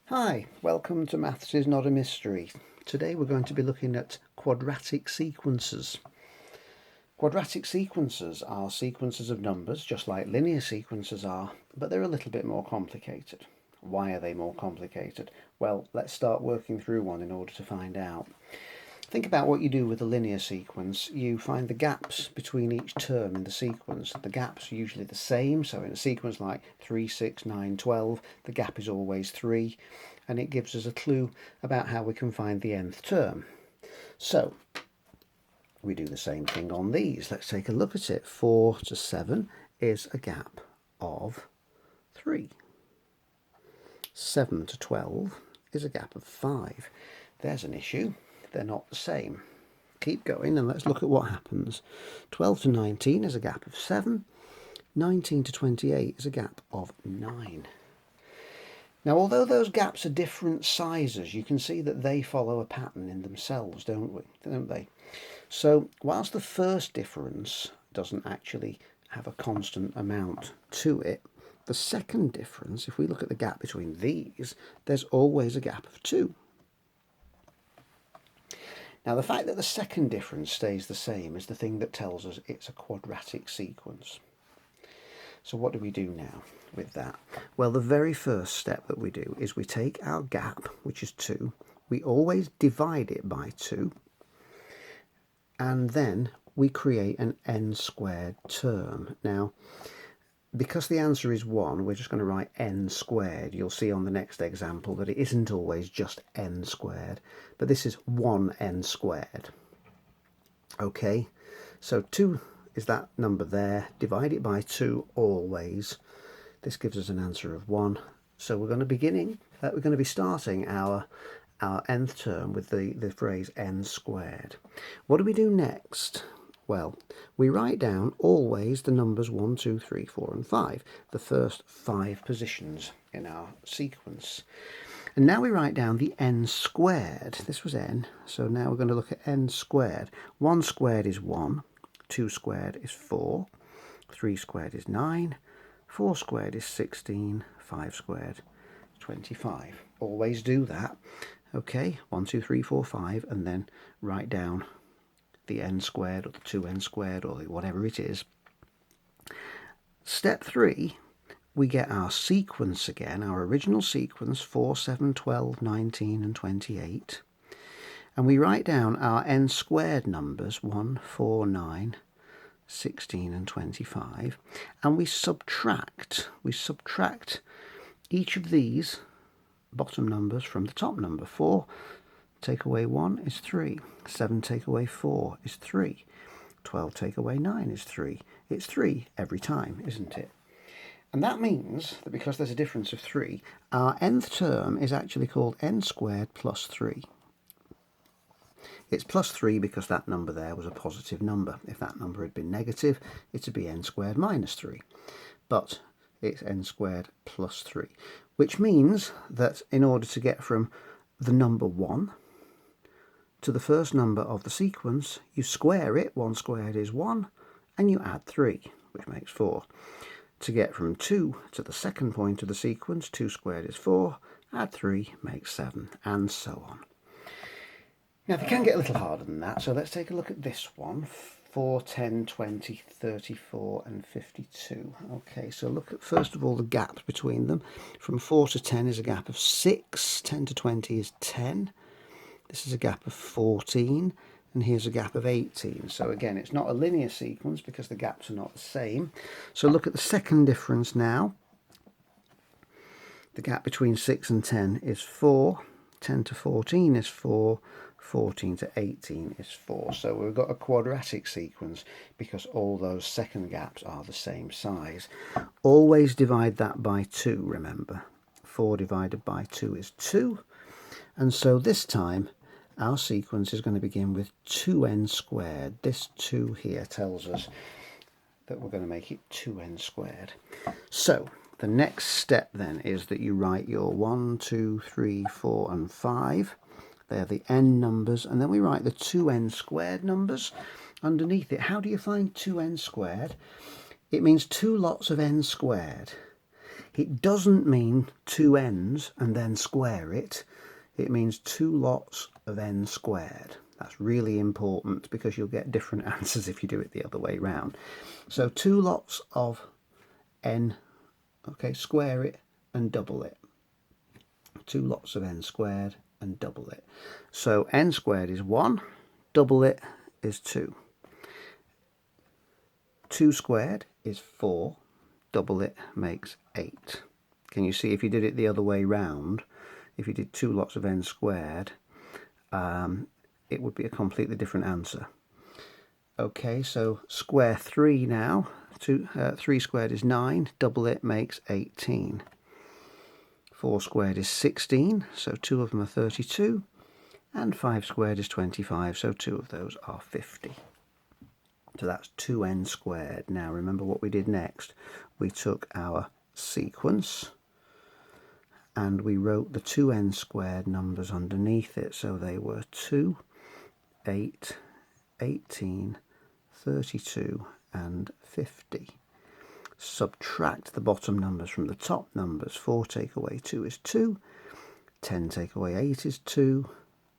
Hi, welcome to Maths is Not a Mystery. Today we're going to be looking at quadratic sequences. Quadratic sequences are sequences of numbers, just like linear sequences are, but they're a little bit more complicated. Why are they more complicated? Well, let's start working through one in order to find out. Think about what you do with a linear sequence. You find the gaps between each term in the sequence. The gaps are usually the same, so in a sequence like 3, 6, 9, 12, the gap is always 3, and it gives us a clue about how we can find the nth term. So, we do the same thing on these. Let's take a look at it. 4 to 7 is a gap of 3. 7 to 12 is a gap of 5. There's an issue. They're not the same. Keep going and let's look at what happens. 12 to 19 is a gap of 7. 19 to 28 is a gap of 9. Now, although those gaps are different sizes, you can see that they follow a pattern in themselves, don't they? So, whilst the first difference doesn't actually have a constant amount to it, the second difference, if we look at the gap between these, there's always a gap of 2. Now, the fact that the second difference stays the same is the thing that tells us it's a quadratic sequence. So what do we do now with that? Well, the very first step that we do is we take our gap, which is 2, we always divide it by 2, and then we create an n squared term. Now, because the answer is 1, we're just going to write n squared. You'll see on the next example that it isn't always just n squared, but this is 1n squared. Okay, so 2 is that number there. Divide it by 2 always. This gives us an answer of 1. So we're going to be starting our nth term with the phrase n squared. What do we do next? Well, we write down always the numbers 1, 2, 3, 4 and 5, the first 5 positions in our sequence. And now we write down the n squared. This was n, so now we're going to look at n squared. 1 squared is 1, 2 squared is 4, 3 squared is 9, 4 squared is 16, 5 squared 25. Always do that. Okay, 1, 2, 3, 4, 5, and then write down the n squared or the 2n squared or whatever it is. Step 3, we get our sequence again, our original sequence, 4, 7, 12, 19 and 28. And we write down our n squared numbers, 1, 4, 9, 16 and 25. And we subtract each of these bottom numbers from the top number. 4 take away 1 is 3. 7 take away 4 is 3. 12 take away 9 is 3. It's 3 every time, isn't it? And that means that because there's a difference of 3, our nth term is actually called n squared plus 3. It's plus 3 because that number there was a positive number. If that number had been negative, it would be n squared minus 3. But it's n squared plus 3, which means that in order to get from the number 1 to the first number of the sequence, you square it. 1 squared is 1, and you add 3, which makes 4. To get from 2 to the second point of the sequence, 2 squared is 4, add 3 makes 7, and so on. Now, they can get a little harder than that, so let's take a look at this one. 4, 10, 20, 34 and 52. Okay, so look at first of all the gaps between them. From 4 to 10 is a gap of 6, 10 to 20 is 10. This is a gap of 14, and here's a gap of 18. So again, it's not a linear sequence because the gaps are not the same. So look at the second difference now. The gap between 6 and 10 is 4, 10 to 14 is 4, 14 to 18 is 4. So we've got a quadratic sequence because all those second gaps are the same size. Always divide that by 2, remember. 4 divided by 2 is 2. And so this time our sequence is going to begin with 2n squared. This 2 here tells us that we're going to make it 2n squared. So the next step then is that you write your 1, 2, 3, 4 and 5. They're the n numbers, and then we write the 2n squared numbers underneath it. How do you find 2n squared? It means 2 lots of n squared. It doesn't mean 2 n's and then square it. It means 2 lots of n squared. That's really important because you'll get different answers if you do it the other way round. So 2 lots of n, okay, square it and double it. 2 lots of n squared and double it. So n squared is 1, double it is 2. 2 squared is 4, double it makes 8. Can you see if you did it the other way round, if you did 2 lots of n squared, it would be a completely different answer. Okay, so square 3 now. 3 squared is 9, double it makes 18. 4 squared is 16, so 2 of them are 32. And 5 squared is 25, so 2 of those are 50. So that's 2n squared. Now remember what we did next. We took our sequence and we wrote the 2n squared numbers underneath it. So they were 2, 8, 18, 32 and 50. Subtract the bottom numbers from the top numbers. 4 take away 2 is 2. 10 take away 8 is 2.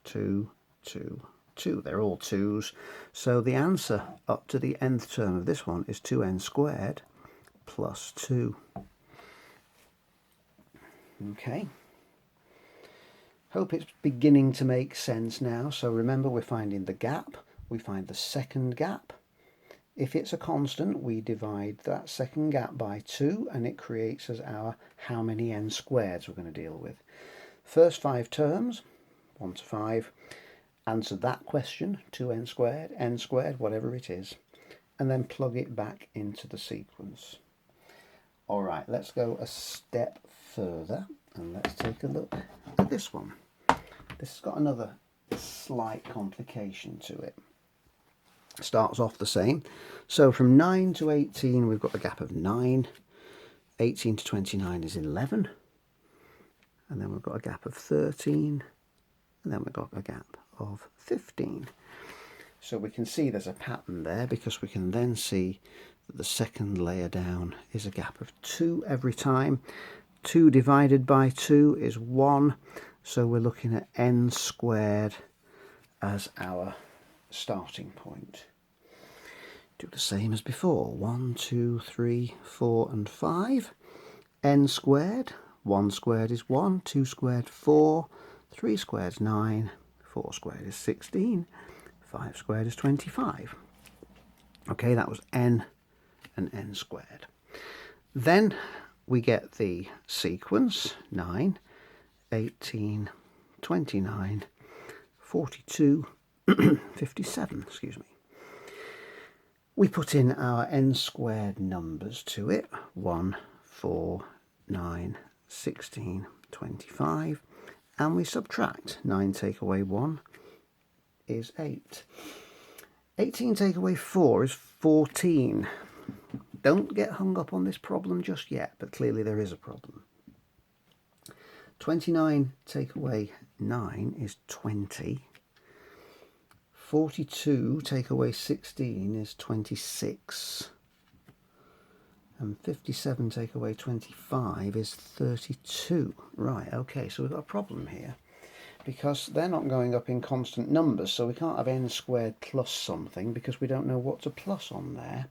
2, 2, 2. They're all 2's. So the answer up to the nth term of this one is 2n squared plus 2. Okay. Hope it's beginning to make sense now. So remember, we're finding the gap. We find the second gap. If it's a constant, we divide that second gap by 2 and it creates as our how many n squareds we're going to deal with. First 5 terms, 1 to 5, answer that question, 2n squared, n squared, whatever it is, and then plug it back into the sequence. Alright, let's go a step further and let's take a look at this one. This has got another slight complication to it. Starts off the same. So from 9 to 18 we've got a gap of 9. 18 to 29 is 11. And then we've got a gap of 13. And then we've got a gap of 15. So we can see there's a pattern there because we can then see that the second layer down is a gap of 2 every time. 2 divided by 2 is 1. So we're looking at n squared as our starting point. Do the same as before. 1, 2, 3, 4 and 5. N squared. 1 squared is 1, 2 squared 4, 3 squared is 9, 4 squared is 16, 5 squared is 25. Okay, that was n and n squared. Then we get the sequence 9, 18, 29, 42, 57, excuse me. We put in our n squared numbers to it, 1, 4, 9, 16, 25, and we subtract. 9 take away 1 is 8. 18 take away 4 is 14. Don't get hung up on this problem just yet, but clearly there is a problem. 29 take away 9 is 20. 42 take away 16 is 26. And 57 take away 25 is 32. Right, okay, so we've got a problem here. Because they're not going up in constant numbers, so we can't have n squared plus something because we don't know what to plus on there.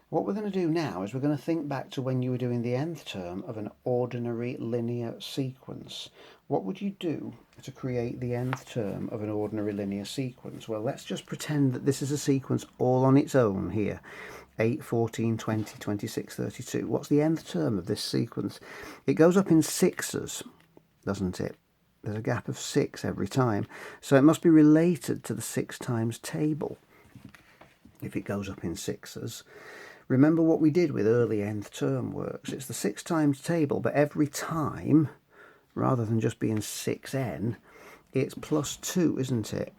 What we're going to do now is we're going to think back to when you were doing the nth term of an ordinary linear sequence. What would you do to create the nth term of an ordinary linear sequence? Well, let's just pretend that this is a sequence all on its own here. 8, 14, 20, 26, 32. What's the nth term of this sequence? It goes up in sixes, doesn't it? There's a gap of 6 every time. So it must be related to the 6 times table if it goes up in sixes. Remember what we did with early nth term works. It's the 6 times table, but every time, rather than just being 6n, it's plus 2, isn't it?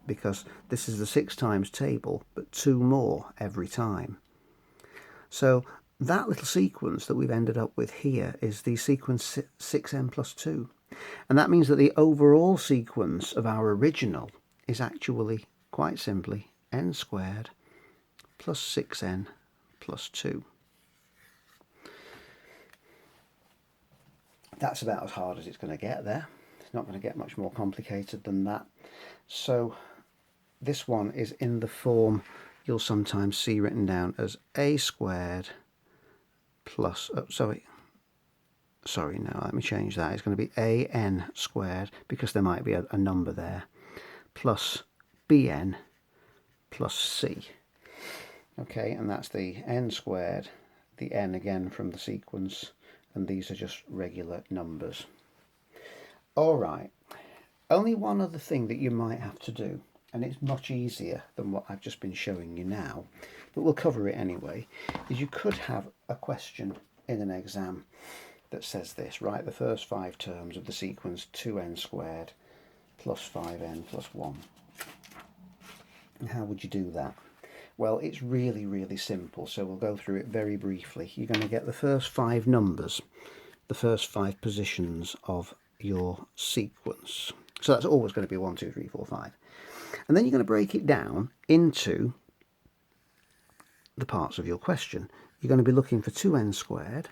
Because this is the 6 times table, but 2 more every time. So that little sequence that we've ended up with here is the sequence 6n plus 2. And that means that the overall sequence of our original is actually, quite simply, n squared plus 6n plus 2. That's about as hard as it's going to get there. It's not going to get much more complicated than that. So this one is in the form you'll sometimes see written down as a squared plus, sorry, no, let me change that. It's going to be an squared, because there might be a number there, plus bn plus c. Okay, and that's the n squared, the n again from the sequence, and these are just regular numbers. All right, only one other thing that you might have to do, and it's much easier than what I've just been showing you now, but we'll cover it anyway, is you could have a question in an exam that says this, right, the first 5 terms of the sequence 2n squared plus 5n plus 1. And how would you do that? Well, it's really, really simple, so we'll go through it very briefly. You're going to get the first 5 numbers, the first 5 positions of your sequence. So that's always going to be 1, 2, 3, 4, 5. And then you're going to break it down into the parts of your question. You're going to be looking for 2n squared,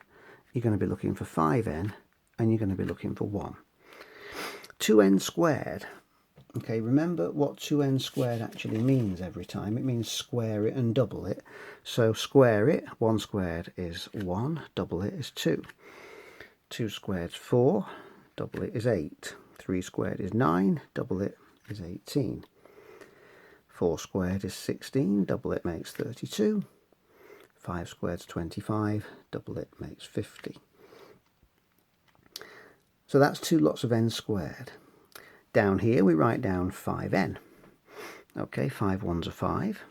you're going to be looking for 5n, and you're going to be looking for 1. 2n squared. Okay, remember what 2n squared actually means every time. It means square it and double it. So square it, 1 squared is 1, double it is 2. 2 squared is 4, double it is 8. 3 squared is 9, double it is 18. 4 squared is 16, double it makes 32. 5 squared is 25, double it makes 50. So that's 2 lots of n squared. Down here we write down 5n. Okay, 5 1s are 5,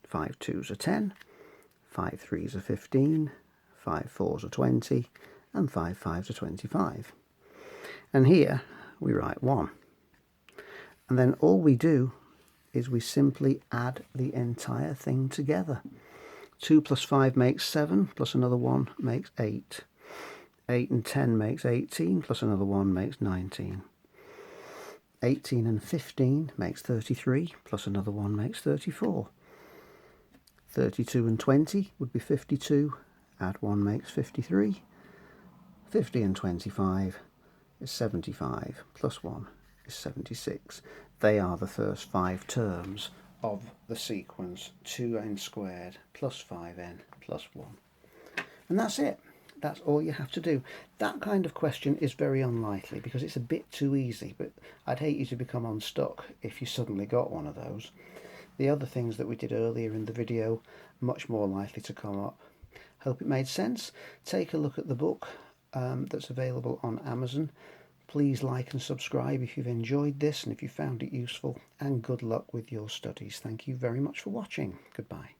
5 2s are 10, 5 3s are 15, 5 4s are 20, and 5 5s are 25. And here we write 1. And then all we do is we simply add the entire thing together. 2 plus 5 makes 7, plus another 1 makes 8. 8 and 10 makes 18, plus another 1 makes 19. 18 and 15 makes 33, plus another 1 makes 34. 32 and 20 would be 52, add 1 makes 53. 50 and 25 is 75, plus 1 is 76. They are the first 5 terms of the sequence 2n squared plus 5n plus 1. And that's it. That's all you have to do. That kind of question is very unlikely because it's a bit too easy, but I'd hate you to become unstuck if you suddenly got one of those. The other things that we did earlier in the video, much more likely to come up. Hope it made sense. Take a look at the book that's available on Amazon. Please like and subscribe if you've enjoyed this and if you found it useful, and good luck with your studies. Thank you very much for watching. Goodbye.